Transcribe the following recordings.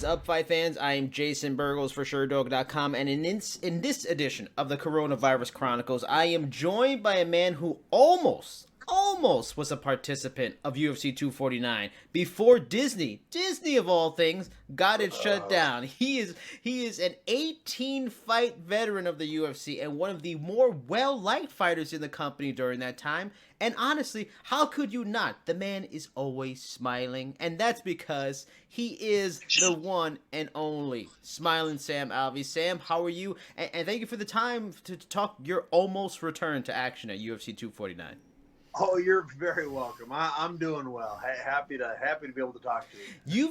up, fight fans? I am Jason BURGOS for Sherdog.com, and in this edition of the Coronavirus Chronicles, I am joined by a man who almost was a participant of UFC 249 before Disney of all things, got it shut down. He is an 18-fight veteran of the UFC and one of the more well-liked fighters in the company during that time. And honestly, how could you not? The man is always smiling, and that's because he is the one and only Smiling Sam Alvey. Sam, how are you? And thank you for the time to talk your almost return to action at UFC 249. Oh, you're very welcome. I'm doing well. Happy to be able to talk to you.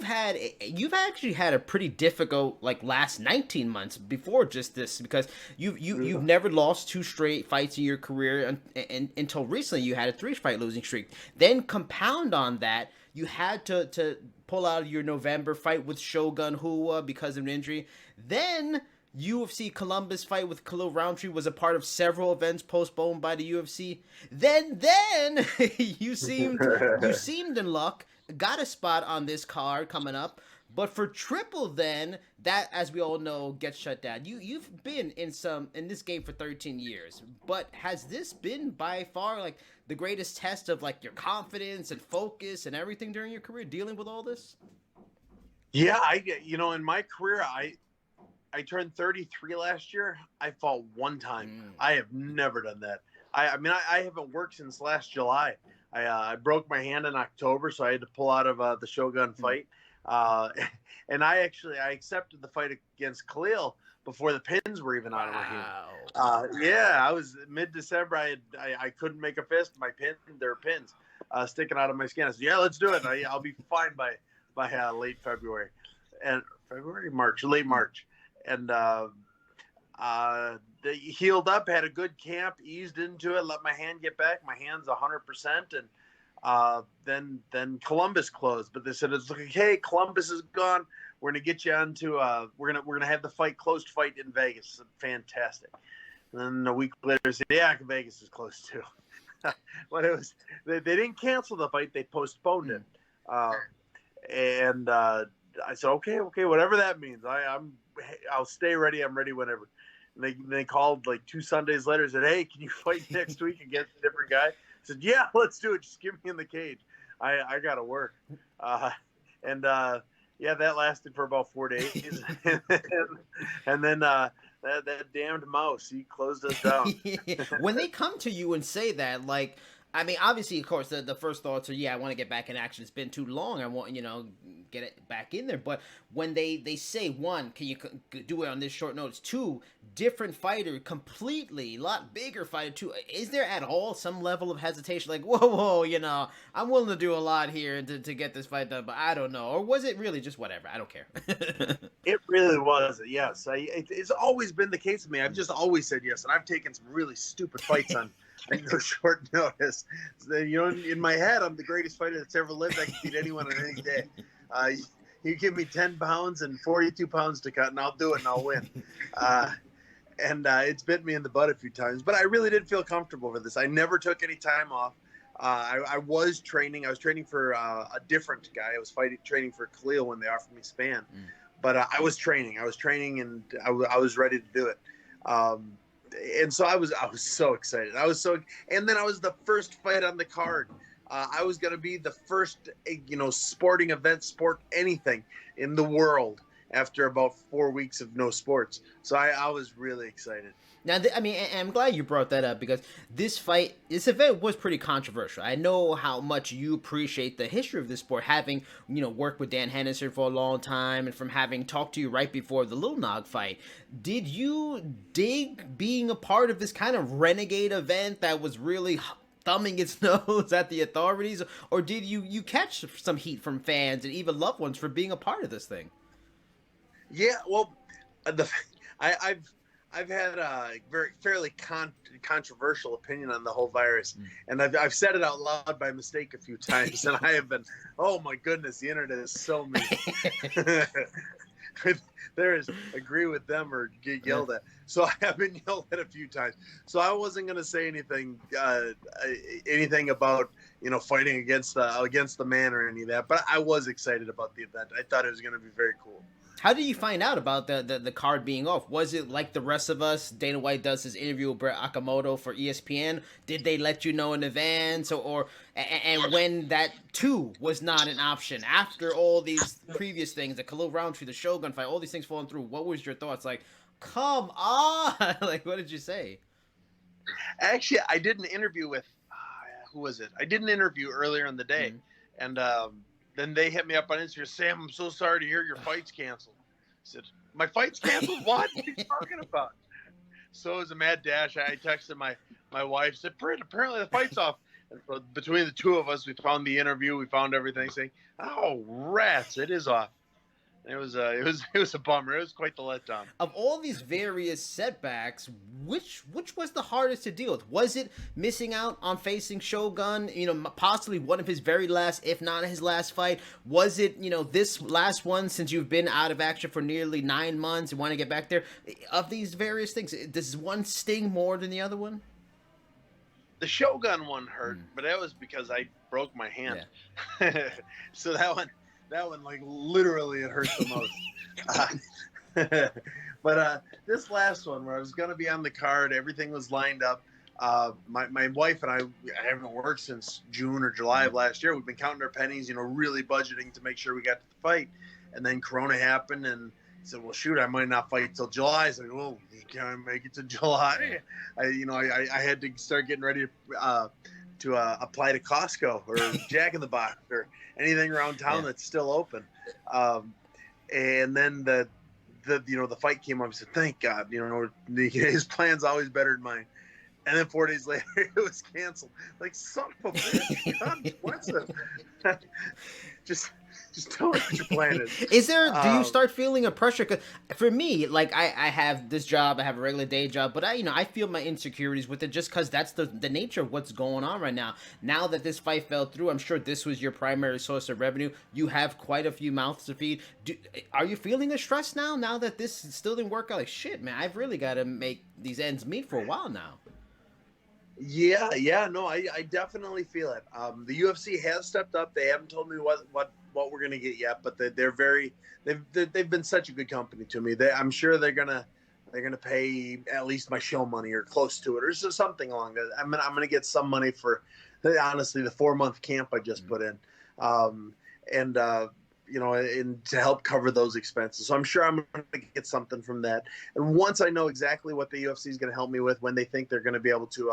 You've actually had a pretty difficult last 19 months before just this, because you've never lost 2 straight fights in your career, and until recently you had a 3-fight losing streak. Then compound on that, you had to pull out your November fight with Shogun Rua because of an injury. Then UFC Columbus fight with Khalil Roundtree was a part of several events postponed by the UFC. Then you seemed in luck, got a spot on this card coming up. But for Triple, then that, as we all know, gets shut down. You've been in this game for 13 years, but has this been by far the greatest test of your confidence and focus and everything during your career, dealing with all this? Yeah, in my career, I turned 33 last year. I fought one time. I have never done that. I haven't worked since last July. I broke my hand in October, so I had to pull out of the Shogun fight. And I accepted the fight against Khalil before the pins were even out of my hand. I was mid-December. I couldn't make a fist. There were pins sticking out of my skin. I said, "Yeah, let's do it. I'll be fine by late February." And late March. And they healed up, had a good camp, eased into it, let my hand get back. My hand's 100%. And then Columbus closed. But they said, it's like, hey, Columbus is gone. We're going to get you onto we're gonna have the closed fight in Vegas. Fantastic. And then a week later, they said, yeah, Vegas is closed too. But they didn't cancel the fight. They postponed it. And I said, okay, whatever that means. I'll stay ready. I'm ready whenever. And they called 2 Sundays later and said, hey, can you fight next week against a different guy? I said, yeah, let's do it. Just get me in the cage. I got to work. That lasted for about 4 days. and then that damned mouse, he closed us down. When they come to you and say that, obviously, of course, the first thoughts are, I want to get back in action. It's been too long. I want, get it back in there. But when they say, 1, can you do it on this short notice? 2, different fighter, completely, a lot bigger fighter, 2. Is there at all some level of hesitation? Whoa, I'm willing to do a lot here to get this fight done, but I don't know. Or was it really just whatever? I don't care. It really was, yes. It's always been the case with me. I've just always said yes, and I've taken some really stupid fights on short notice. In my head, I'm the greatest fighter that's ever lived. I can beat anyone on any day. You give me 10 pounds and 42 pounds to cut, and I'll do it, and I'll win. It's bit me in the butt a few times, but I really did feel comfortable with this. I never took any time off. I was training. I was training for a different guy. I was training for Khalil when they offered me Span. But I was training, and I was ready to do it. And so I was so excited. And then I was the first fight on the card. I was going to be the first, sporting event, anything in the world after about 4 weeks of no sports. So I was really excited. Now, I'm glad you brought that up, because this event was pretty controversial. I know how much you appreciate the history of this sport, having, worked with Dan Henderson for a long time, and from having talked to you right before the Lil Nog fight. Did you dig being a part of this kind of renegade event that was really thumbing its nose at the authorities, or did you catch some heat from fans and even loved ones for being a part of this thing? Yeah, well, I've had a fairly controversial opinion on the whole virus, and I've said it out loud by mistake a few times, and I have been, oh my goodness, the internet is so mean. There is agree with them or get yelled at. So I have been yelled at a few times. So I wasn't going to say anything about fighting against the man or any of that. But I was excited about the event. I thought it was going to be very cool. How did you find out about the card being off? Was it like the rest of us? Dana White does his interview with Brett Okamoto for ESPN. Did they let you know in advance, and when that too was not an option after all these previous things, the Khalil Roundtree, the Shogun fight, all these things falling through? What was your thoughts? Like, come on, like what did you say? Actually, I did an interview with who was it? I did an interview earlier in the day, and then they hit me up on Instagram. Sam, I'm so sorry to hear your fight's canceled. I said, my fight's canceled? What are you talking about? So it was a mad dash. I texted my wife, said, apparently the fight's off. And so between the two of us, we found the interview, we found everything, saying, oh, rats, it is off. It was a bummer. It was quite the letdown. Of all these various setbacks, which was the hardest to deal with? Was it missing out on facing Shogun, possibly one of his very last, if not his last fight? Was it, this last one, since you've been out of action for nearly 9 months and want to get back there? Of these various things, does one sting more than the other one? The Shogun one hurt, but that was because I broke my hand. Yeah. So that one, like, literally it hurt the most. But this last one, where I was going to be on the card, everything was lined up. My wife and I haven't worked since June or July of last year. We've been counting our pennies, really budgeting to make sure we got to the fight. And then Corona happened, and I said, well, shoot, I might not fight till July. I said, well, you can't make it to July. I had to start getting ready to apply to Costco or Jack in the Box or anything around town that's still open. And then the fight came up. I said, thank God, his plan's always better than mine. And then 4 days later, it was canceled. Like, son of a bitch, God bless him. Just tell me what your plan is. Is there? Do you start feeling a pressure? Cause for me, like I have this job, I have a regular day job, but I feel my insecurities with it just because that's the nature of what's going on right now. Now that this fight fell through, I'm sure this was your primary source of revenue. You have quite a few mouths to feed. Are you feeling the stress now? Now that this still didn't work out, like shit, man, I've really got to make these ends meet for a while now. Yeah, no, I definitely feel it. The UFC has stepped up. They haven't told me what we're gonna get yet, but they've been such a good company to me. I'm sure they're gonna pay at least my show money or close to it, or just something along that. I'm gonna get some money for honestly the 4-month camp I just put in, and to help cover those expenses. So I'm sure I'm going to get something from that. And once I know exactly what the UFC is going to help me with, when they think they're going to be able to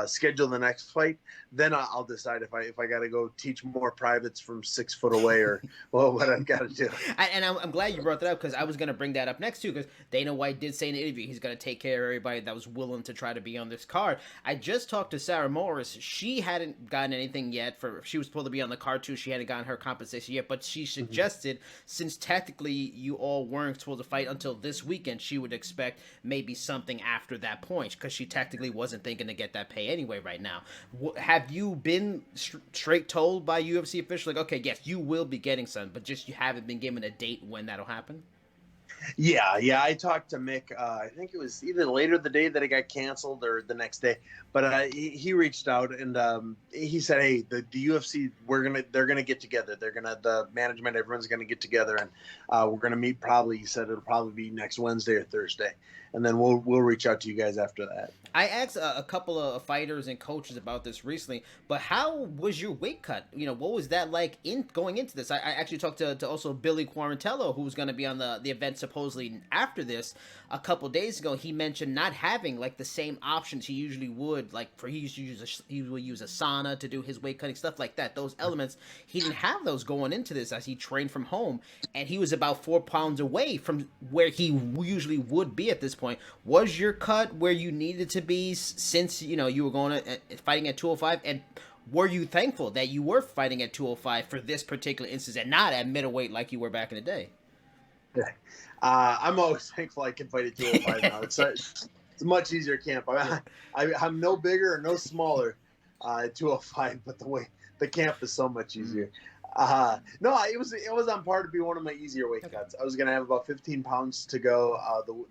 schedule the next fight, then I'll decide if I got to go teach more privates from 6 foot away or what I've got to do. And I'm glad you brought that up, because I was going to bring that up next too, because Dana White did say in the interview he's going to take care of everybody that was willing to try to be on this card. I just talked to Sarah Morris. She hadn't gotten anything yet. She was supposed to be on the card too. She hadn't gotten her compensation yet, but she suggested since technically you all weren't supposed to fight until this weekend, she would expect maybe something after that point, because she technically wasn't thinking to get that pay anyway right now. Have you been straight told by UFC officials, like, okay, yes, you will be getting some, but just you haven't been given a date when that'll happen? Yeah. I talked to Mick. I think it was either later the day that it got canceled or the next day. But he reached out and he said, "Hey, the UFC, they're gonna get together. The management, everyone's gonna get together, and we're gonna meet. Probably," he said, "it'll probably be next Wednesday or Thursday, and then we'll reach out to you guys after that." I asked a couple of fighters and coaches about this recently, but how was your weight cut? What was that like going into this? I actually talked to also Billy Quarantello, who's going to be on the event supposedly after this a couple days ago. He mentioned not having like the same options he usually would, like he will use a sauna to do his weight cutting, stuff like that. Those elements, he didn't have those going into this as he trained from home, and he was about 4 pounds away from where he usually would be at this point. Was your cut where you needed to be since you were going to fighting at 205, and were you thankful that you were fighting at 205 for this particular instance and not at middleweight like you were back in the day? I'm always thankful I can fight at 205 now. It's a much easier camp. I'm no bigger or no smaller at 205, but the camp is so much easier. No, it was on par to be one of my easier weight cuts. I was going to have about 15 pounds to go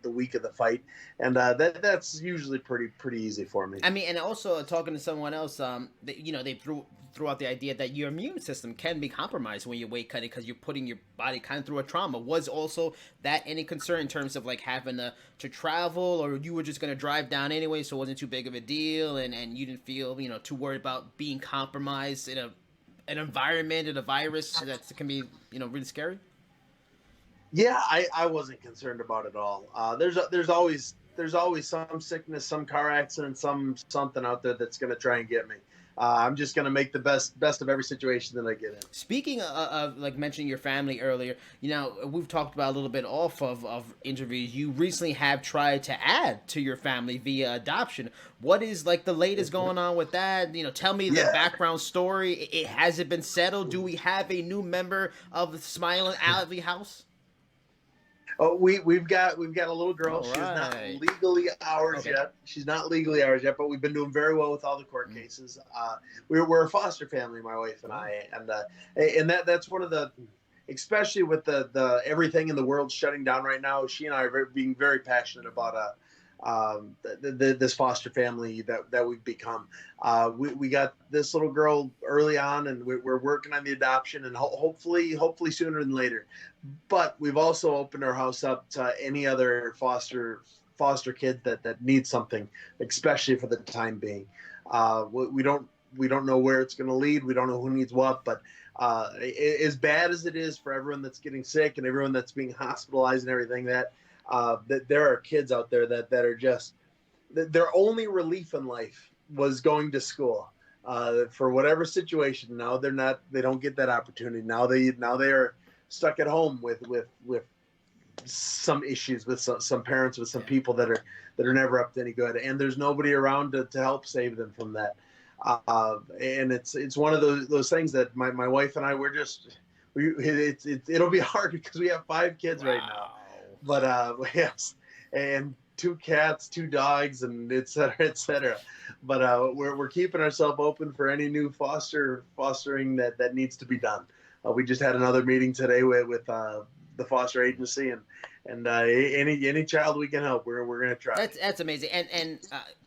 the week of the fight, and that's usually pretty easy for me. I mean, and also talking to someone else, they threw out the idea that your immune system can be compromised when you're weight cutting because you're putting your body kind of through a trauma. Was also that any concern in terms of like having to travel, or you were just going to drive down anyway, so it wasn't too big of a deal, and you didn't feel too worried about being compromised in an environment and a virus that can be really scary? Yeah, I wasn't concerned about it at all. There's always some sickness, some car accident, something out there that's going to try and get me. I'm just going to make the best of every situation that I get in. Speaking of like mentioning your family earlier, we've talked about a little bit off of interviews. You recently have tried to add to your family via adoption. What is like the latest going on with that? Tell me the background story. Has it been settled? Do we have a new member of the Smiling Alvey house? Oh, we've got a little girl. All She's not right. legally ours yet. She's not legally ours yet, but we've been doing very well with all the court cases. We're a foster family, my wife and I, and that's one of the, especially with the everything in the world shutting down right now. She and I are being very passionate about this foster family that we've become. We got this little girl early on, and we're working on the adoption, and hopefully sooner than later. But we've also opened our house up to any other foster kid that needs something, especially for the time being. We don't know where it's going to lead. We don't know who needs what, but as bad as it is for everyone that's getting sick and everyone that's being hospitalized and everything, that there are kids out there that are just, their only relief in life was going to school. For whatever situation, now they don't get that opportunity. Now they are stuck at home with some issues, with some parents, with some people that are never up to any good, and there's nobody around to help save them from that. And it's one of those things that my wife and I, it'll be hard because we have 5 kids right now, but yes, and 2 cats, 2 dogs, and et cetera, et cetera. But we're keeping ourselves open for any new fostering that needs to be done. We just had another meeting today with the foster agency, and any child we can help, we're gonna try. That's amazing. And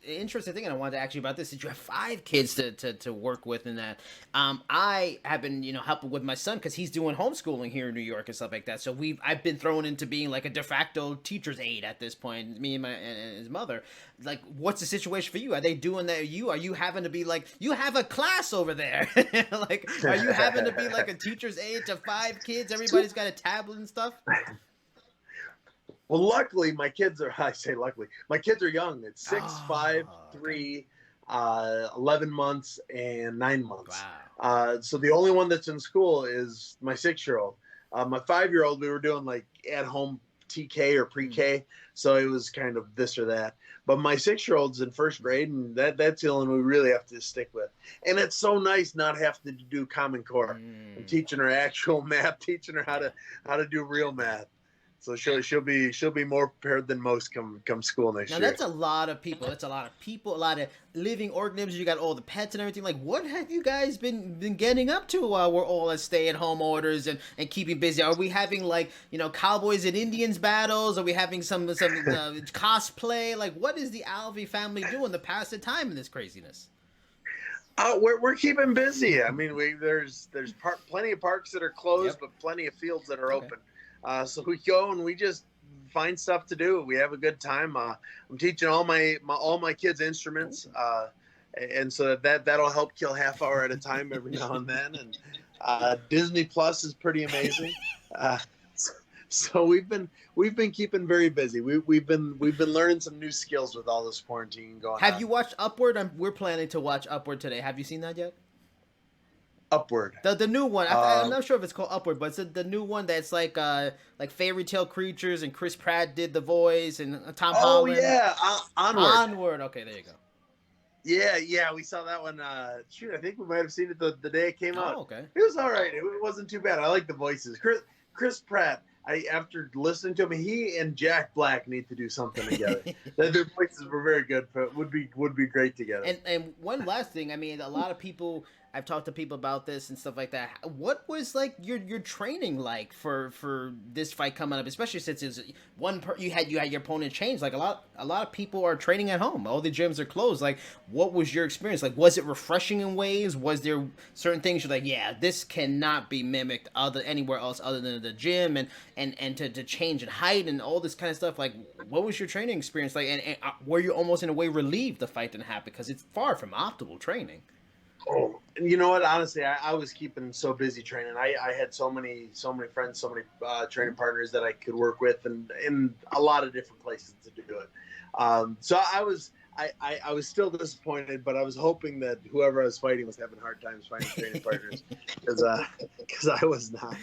interesting thing, and I wanted to ask you about this, is you have 5 kids to work with, and that I have been helping with my son because he's doing homeschooling here in New York and stuff like that. So I've been thrown into being like a de facto teacher's aide at this point. Me and his mother. Like, what's the situation for you? Are they doing that? Are you having to be like, you have a class over there? Like, are you having to be like a teacher's aide to 5 kids? Everybody's got a tablet and stuff. Well, luckily, my kids are young. It's 6, 5, 3, 11 months, and 9 months. Wow. So the only one that's in school is my 6-year-old. My 5-year-old, we were doing like at-home TK or pre-K, so it was kind of this or that. But my 6-year-old's in 1st grade, and that's the only one we really have to stick with. And it's so nice not having to do Common Core. I'm teaching her actual math, teaching her how to do real math. So she'll be more prepared than most come school next year. Now that's a lot of people. That's a lot of people, a lot of living organisms. You got all the pets and everything. Like, what have you guys been getting up to while we're all at stay-at-home orders and keeping busy? Are we having like cowboys and Indians battles? Are we having some cosplay? Like, what is the Alvey family doing to pass the time in this craziness? We're keeping busy. I mean, there's plenty of parks that are closed, but plenty of fields that are open. So we go and we just find stuff to do. We have a good time. I'm teaching all my kids instruments, and so that'll help kill half hour at a time every now and then. And Disney Plus is pretty amazing. So we've been keeping very busy. We've been learning some new skills with all this quarantine going on. Have you watched Upward? We're planning to watch Upward today. Have you seen that yet? Upward. The new one. I'm not sure if it's called Upward, but it's the new one that's like fairy tale creatures, and Chris Pratt did the voice, and Tom Holland. Oh yeah, Onward. Okay, there you go. Yeah, we saw that one. I think we might have seen it the day it came out. Oh, okay. It was all right. It wasn't too bad. I like the voices. Chris Pratt. After listening to him, he and Jack Black need to do something together. Their voices were very good. But would be great together. And one last thing. I mean, a lot of people I've talked to people about this and stuff like that. What was like your training like for this fight coming up, especially since it's you had your opponent change. Like a lot of people are training at home. All the gyms are closed. Like, what was your experience? Like, was it refreshing in ways? Was there certain things you're like, yeah, this cannot be mimicked anywhere else other than the gym, and to change in height and all this kind of stuff? Like, what was your training experience like? And were you almost in a way relieved the fight didn't happen because it's far from optimal training? Oh, and you know what? Honestly, I was keeping so busy training. I had so many friends, so many training partners that I could work with, and in a lot of different places to do it. So I was still disappointed, but I was hoping that whoever I was fighting was having hard times finding training partners, because I was not.